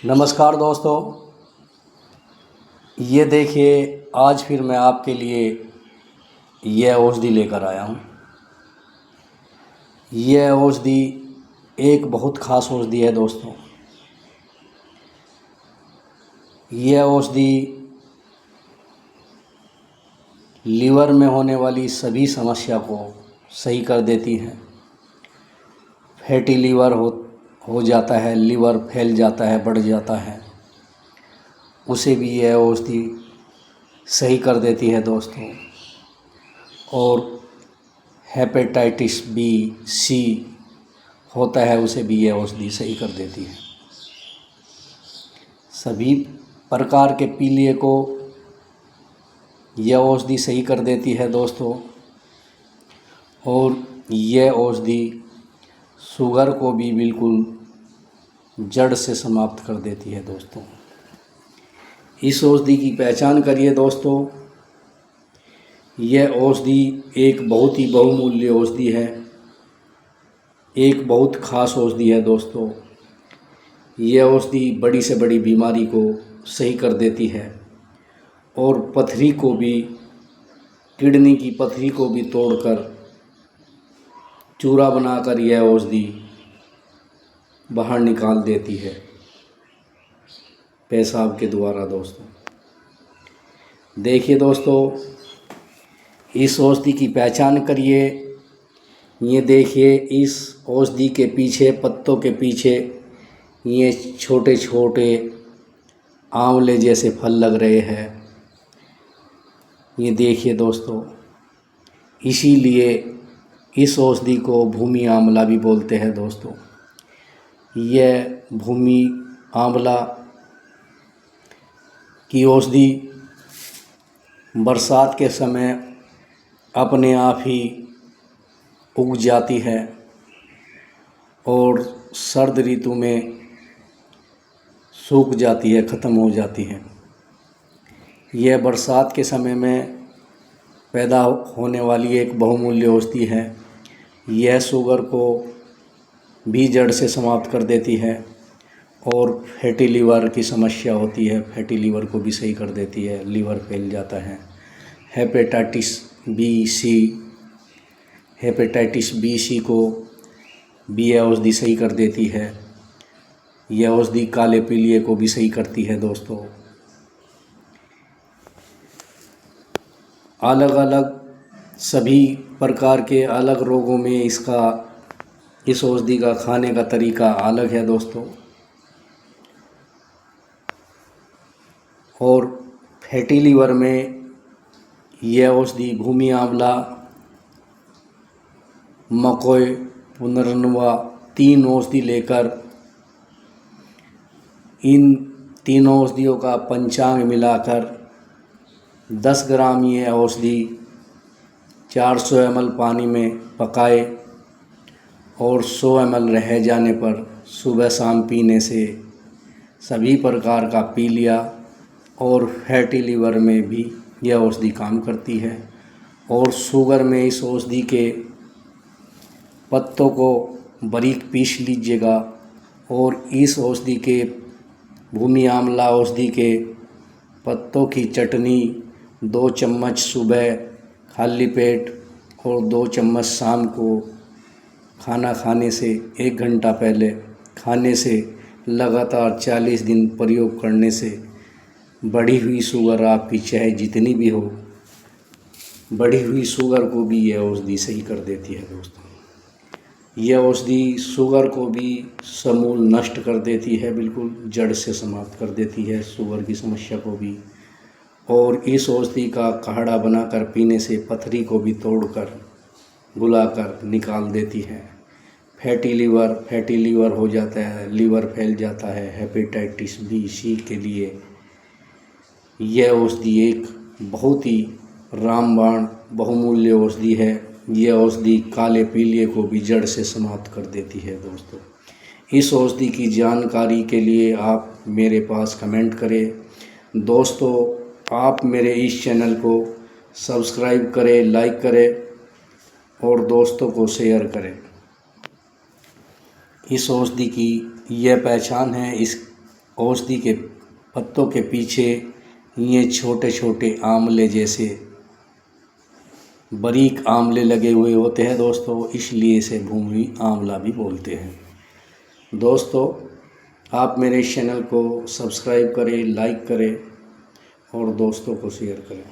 नमस्कार दोस्तों, ये देखिए आज फिर मैं आपके लिए यह औषधि लेकर आया हूँ। यह औषधि एक बहुत ख़ास औषधि है दोस्तों। यह औषधि लीवर में होने वाली सभी समस्या को सही कर देती है। फैटी लीवर हो जाता है, लीवर फैल जाता है, बढ़ जाता है, उसे भी यह औषधि सही कर देती है दोस्तों। और हेपेटाइटिस बी सी होता है, उसे भी यह औषधि सही कर देती है। सभी प्रकार के पीलिए को यह औषधि सही कर देती है दोस्तों। और यह औषधि शुगर को भी बिल्कुल जड़ से समाप्त कर देती है दोस्तों। इस औषधि की पहचान करिए दोस्तों। यह औषधि एक बहुत ही बहुमूल्य औषधि है, एक बहुत ख़ास औषधि है दोस्तों। यह औषधि बड़ी से बड़ी बीमारी को सही कर देती है और पथरी को भी, किडनी की पथरी को भी तोड़कर चूरा बनाकर यह औषधि बाहर निकाल देती है पेशाब के द्वारा दोस्तों। देखिए दोस्तों, इस औषधि की पहचान करिए। ये देखिए, इस औषधि के पीछे, पत्तों के पीछे ये छोटे छोटे आंवले जैसे फल लग रहे हैं। ये देखिए दोस्तों, इसीलिए इस औषधि को भूमि आंवला भी बोलते हैं दोस्तों। यह भूमि आंवला की औषधि बरसात के समय अपने आप ही उग जाती है और सर्द ऋतु में सूख जाती है, ख़त्म हो जाती है। यह बरसात के समय में पैदा होने वाली एक बहुमूल्य औषधि है। यह शुगर को भी जड़ से समाप्त कर देती है और फैटी लीवर की समस्या होती है, फैटी लीवर को भी सही कर देती है, लीवर फैल जाता है। हेपेटाइटिस बी सी को भी यह औषधि सही कर देती है। यह औषधि काले पीलिए को भी सही करती है दोस्तों। अलग अलग सभी प्रकार के अलग रोगों में इस औषधि का खाने का तरीका अलग है दोस्तों। और फैटी लीवर में यह औषधि भूमि आंवला, मकोय, पुनर्नवा 3 औषधि लेकर इन तीनों औषधियों का पंचांग मिलाकर 10 ग्राम ये औषधि 400 ml पानी में पकाए और 100 ml रह जाने पर सुबह शाम पीने से सभी प्रकार का पीलिया और फैटी लीवर में भी यह औषधि काम करती है। और शुगर में इस औषधि के पत्तों को बारीक पीस लीजिएगा और इस औषधि के, भूमि आंवला औषधि के पत्तों की चटनी 2 चम्मच सुबह खाली पेट और 2 चम्मच शाम को खाना खाने से 1 घंटा पहले खाने से लगातार 40 दिन प्रयोग करने से बढ़ी हुई शुगर, आपकी चाहे जितनी भी हो, बढ़ी हुई शुगर को भी यह औषधि सही कर देती है दोस्तों। यह औषधि शुगर को भी समूल नष्ट कर देती है, बिल्कुल जड़ से समाप्त कर देती है शुगर की समस्या को भी। और इस औषधि का काढ़ा बनाकर पीने से पथरी को भी तोड़कर, बुलाकर निकाल देती है। फैटी लीवर हो जाता है, लीवर फैल जाता है, हेपेटाइटिस बी सी के लिए यह औषधि एक बहुत ही रामबाण बहुमूल्य औषधि है। यह औषधि काले पीलिए को भी जड़ से समाप्त कर देती है दोस्तों। इस औषधि की जानकारी के लिए आप मेरे पास कमेंट करें दोस्तों। आप मेरे इस चैनल को सब्सक्राइब करें, लाइक करें और दोस्तों को शेयर करें। इस औषधि की यह पहचान है। इस औषधि के पत्तों के पीछे ये छोटे छोटे आंवले जैसे बारीक आंवले लगे हुए होते हैं दोस्तों, इसलिए इसे भूमि आंवला भी बोलते हैं। दोस्तों, आप मेरे इस चैनल को सब्सक्राइब करें, लाइक करें और दोस्तों को शेयर करें।